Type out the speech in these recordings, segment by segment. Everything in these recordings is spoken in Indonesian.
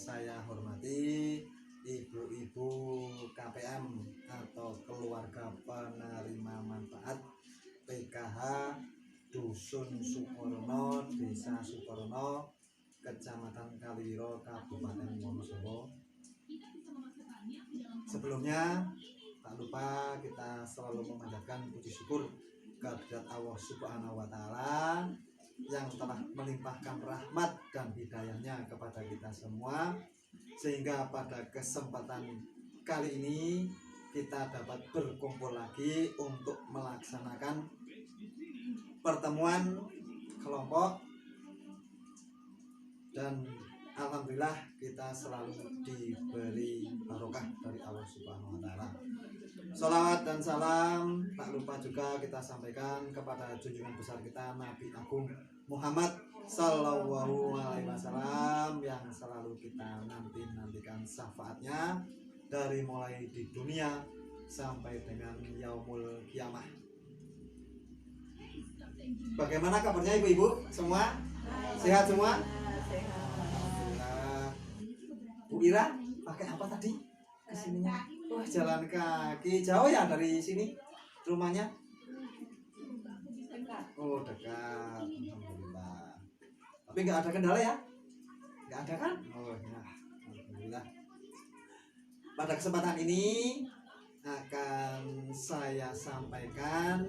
saya hormati ibu-ibu KPM atau keluarga penerima manfaat PKH Dusun Sukorno, Desa Sukorno, Kecamatan Kaliwiro, Kabupaten Wonosobo. Sebelumnya tak lupa kita selalu memanjatkan puji syukur kehadirat Allah Subhanahu wa Ta'ala yang telah melimpahkan rahmat dan hidayahnya kepada kita semua, sehingga pada kesempatan kali ini kita dapat berkumpul lagi untuk melaksanakan pertemuan kelompok, dan alhamdulillah kita selalu diberi barokah dari Allah Subhanahu wa Ta'ala. Sholawat dan salam tak lupa juga kita sampaikan kepada junjungan besar kita Nabi Agung Muhammad Sallallahu Alaihi Wasallam yang selalu kita nantikan syafaatnya dari mulai di dunia sampai dengan yaumul kiamah. Bagaimana kabarnya ibu-ibu semua? Sehat semua? Alhamdulillah. Bu Ira pakai apa tadi kesininya? Wah, jalan kaki. Jauh ya dari sini rumahnya? Oh, dekat. Alhamdulillah. Tapi nggak ada kendala ya? Nggak ada kan? Oh ya, alhamdulillah. Pada kesempatan ini akan saya sampaikan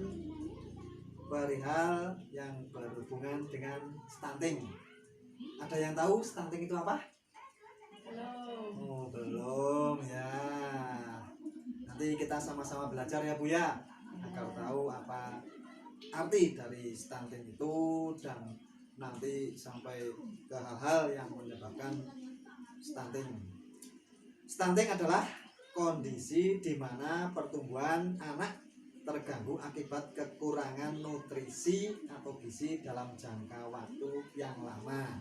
perihal yang berhubungan dengan stunting. Ada yang tahu stunting itu apa? Belum. Oh, belum ya. Nanti kita sama-sama belajar ya Bu ya, agar tahu apa arti dari stunting itu dan nanti sampai ke hal-hal yang menyebabkan stunting. Stunting adalah kondisi di mana pertumbuhan anak terganggu akibat kekurangan nutrisi atau gizi dalam jangka waktu yang lama.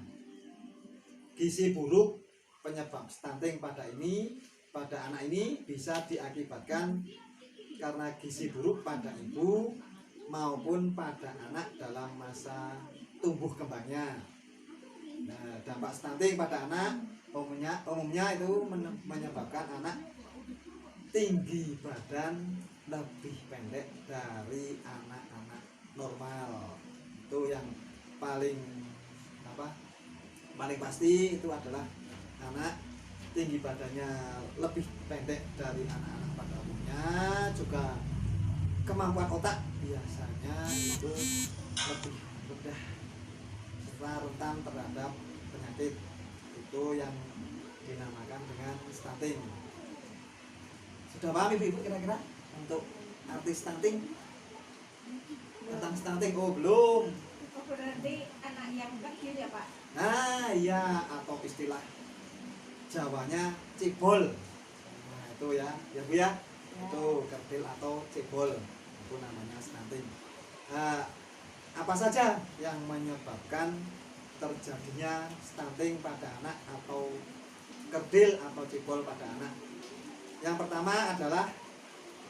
Gizi buruk penyebab stunting pada anak ini bisa diakibatkan karena gizi buruk pada ibu maupun pada anak dalam masa tumbuh kembangnya. Nah, dampak stunting pada anak umumnya itu menyebabkan anak tinggi badan lebih pendek dari anak-anak normal. Itu yang paling pasti itu adalah anak tinggi badannya lebih pendek dari anak-anak pada umumnya. Juga kemampuan otak biasanya itu lebih rendah serta rentan terhadap penyakit. Itu yang dinamakan dengan stunting. Sudah paham ibu-ibu kira-kira untuk arti stunting? Tentang stunting? Oh belum. Oh berarti anak yang kecil ya Pak? Nah iya, atau istilah Jawanya cebol. Nah itu ya Bu ya. Itu kerdil atau cebol, itu namanya stunting. Nah, apa saja yang menyebabkan terjadinya stunting pada anak atau kerdil atau cebol pada anak? Yang pertama adalah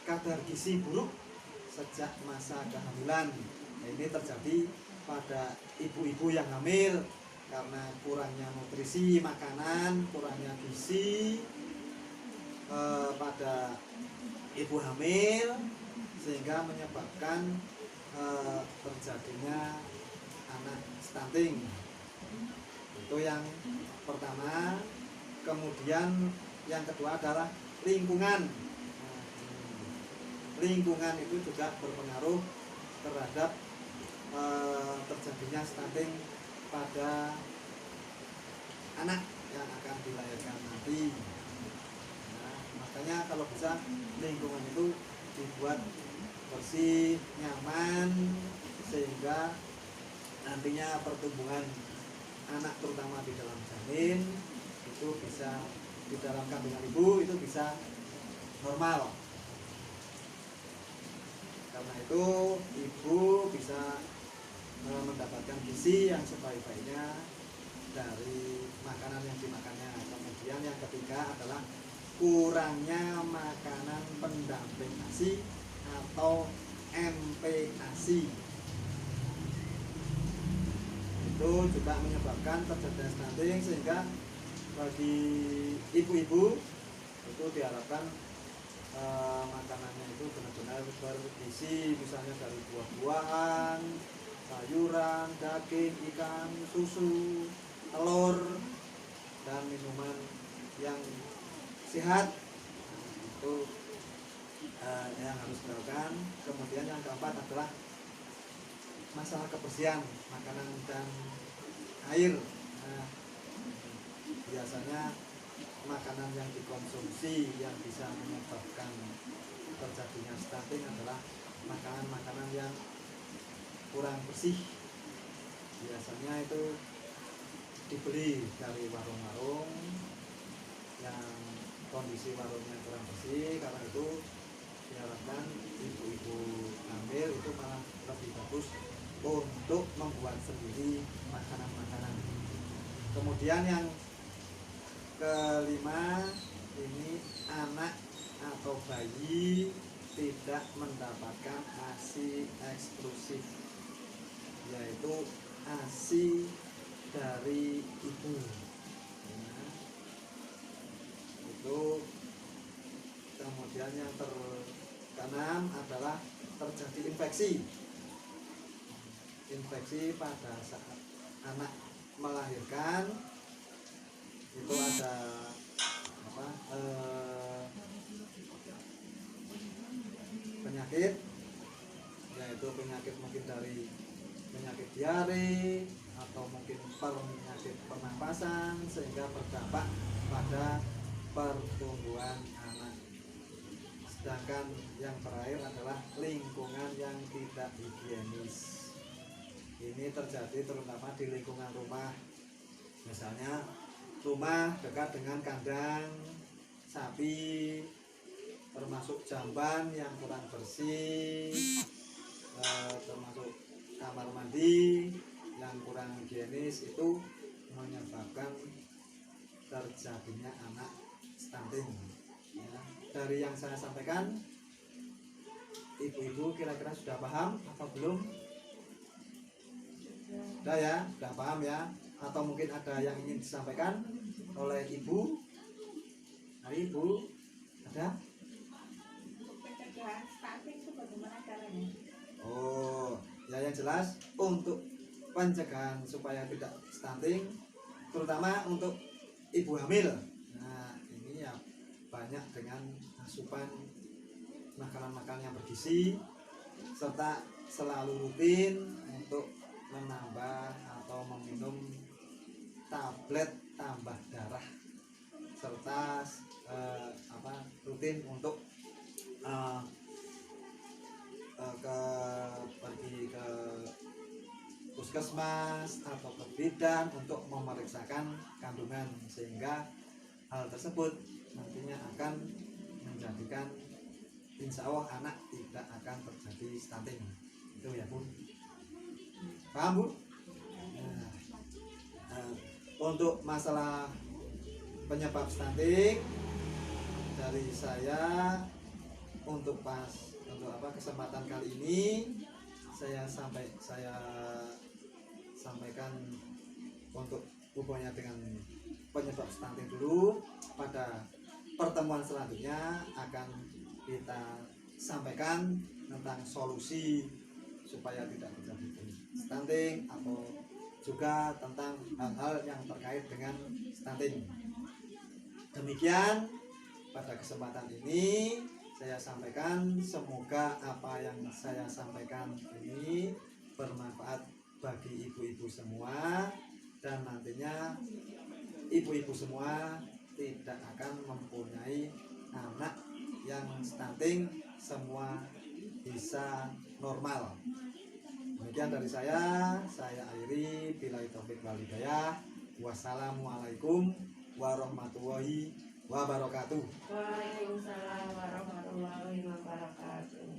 kadar gizi buruk sejak masa kehamilan. Nah, ini terjadi pada ibu-ibu yang hamil karena kurangnya nutrisi makanan, kurangnya gizi pada ibu hamil, sehingga menyebabkan terjadinya anak stunting. Itu yang pertama. Kemudian yang kedua adalah lingkungan. Lingkungan itu juga berpengaruh terhadap terjadinya stunting pada anak yang akan dilahirkan nanti. Nah, makanya kalau bisa lingkungan itu dibuat bersih, nyaman, sehingga nantinya pertumbuhan anak terutama di dalam janin itu bisa, di dalam kandungan ibu itu bisa normal. Karena itu ibu bisa mendapatkan gizi yang sebaik-baiknya dari makanan yang dimakannya. Kemudian yang ketiga adalah kurangnya makanan pendamping ASI atau MPASI. Itu juga menyebabkan terjadinya stunting, sehingga bagi ibu-ibu itu diharapkan makanannya itu benar-benar bergizi, misalnya dari buah-buahan, sayuran, daging, ikan, susu, telur, dan minuman yang sehat. Itu yang harus dilakukan. Kemudian yang keempat adalah masalah kebersihan makanan dan air. Nah, biasanya makanan yang dikonsumsi yang bisa menyebabkan terjadinya stunting adalah makanan-makanan yang kurang bersih. Biasanya itu dibeli dari warung-warung yang kondisi warungnya kurang bersih. Karena itu diharapkan ibu-ibu hamil itu malah lebih bagus untuk membuat sendiri makanan-makanan. Kemudian yang kelima, ini anak atau bayi tidak mendapatkan ASI eksklusif, yaitu ASI dari ibu. Nah, itu. Kemudian yang keenam adalah terjadi infeksi pada saat anak melahirkan. Itu ada penyakit, yaitu penyakit mungkin dari penyakit diare atau mungkin penyakit pernapasan, sehingga berdampak pada pertumbuhan anak. Sedangkan yang terakhir adalah lingkungan yang tidak higienis. Ini terjadi terutama di lingkungan rumah. Misalnya rumah dekat dengan kandang sapi, termasuk jamban yang kurang bersih, termasuk kamar mandi yang kurang higienis, itu menyebabkan terjadinya anak stunting. Ya, dari yang saya sampaikan, ibu-ibu kira-kira sudah paham atau belum? Sudah ya, sudah paham ya? Atau mungkin ada yang ingin disampaikan oleh ibu? Hari ibu ada? Pencegahan stunting itu bagaimana caranya? Oh, ya yang jelas untuk pencegahan supaya tidak stunting, terutama untuk ibu hamil. Nah, ini ya banyak dengan asupan makanan-makanan yang bergizi, serta selalu rutin untuk menambah atau meminum tablet tambah darah, serta rutin untuk pergi ke puskesmas atau ke bidan untuk memeriksakan kandungan, sehingga hal tersebut nantinya akan menjadikan insya Allah anak tidak akan terjadi stunting. Itu ya Bu, paham Bu? Untuk masalah penyebab stunting dari saya, untuk kesempatan kali ini saya sampaikan untuk hubungannya dengan penyebab stunting dulu. Pada pertemuan selanjutnya akan kita sampaikan tentang solusi supaya tidak terjadi stunting, atau juga tentang hal-hal yang terkait dengan stunting. Demikian pada kesempatan ini saya sampaikan, semoga apa yang saya sampaikan ini bermanfaat bagi ibu-ibu semua, dan nantinya ibu-ibu semua tidak akan mempunyai anak yang stunting, semua bisa normal. Demikian dari saya akhiri, billahi taufik wal hidayah. Wassalamualaikum warahmatullahi wabarakatuh. Waalaikumsalam warahmatullahi wabarakatuh.